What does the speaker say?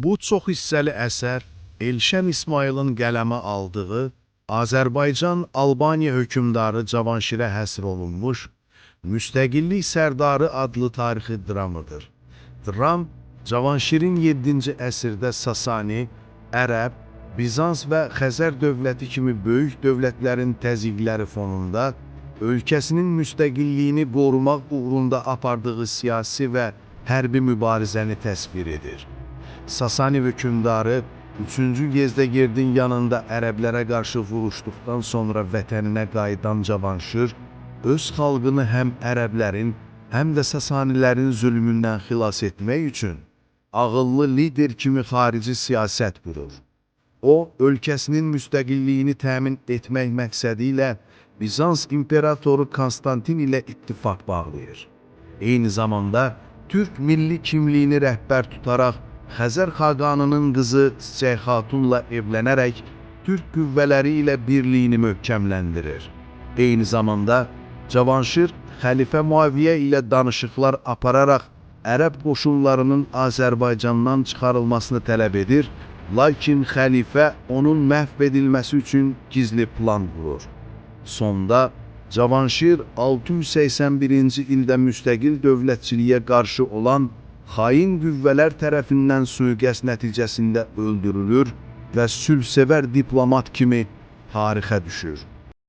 Bu çox hissəli əsər Elşən İsmayılın qələmə aldığı Azərbaycan-Albaniya hökmdarı Cavanşirə həsr olunmuş Müstəqillik Sərdarı adlı tarixi dramıdır. Dram, Cavanşirin 7-ci əsrdə Sasani, Ərəb, Bizans və Xəzər dövləti kimi böyük dövlətlərin təzyiqləri fonunda ölkəsinin müstəqilliyini qorumaq uğrunda apardığı siyasi və hərbi mübarizəni təsvir edir. Sasani hökmdarı 3-cü Yezdəgirdin yanında ərəblərə qarşı vuruşduqdan sonra vətəninə qayıdan Cavanşir, öz xalqını həm ərəblərin, həm də Sasanilərin zülmündən xilas etmək üçün ağıllı lider kimi xarici siyasət qurur. O, ölkəsinin müstəqilliyini təmin etmək məqsədi ilə Bizans İmperatoru Konstantin ilə ittifaq bağlayır. Eyni zamanda Türk milli kimliyini rəhbər tutaraq Xəzər xaqanının qızı Çiçək Xatunla evlənərək Türk qüvvələri ilə birliyini möhkəmləndirir. Eyni zamanda Cavanşir xəlifə Muaviyə ilə danışıqlar apararaq ərəb qoşunlarının Azərbaycandan çıxarılmasını tələb edir, lakin xəlifə onun məhv edilməsi üçün gizli plan qurur. Sonda Cavanşir 681-ci ildə müstəqil dövlətçiliyə qarşı olan xain qüvvələr tərəfindən sui-qəsd nəticəsində öldürülür və sülhsevər diplomat kimi tarixə düşür.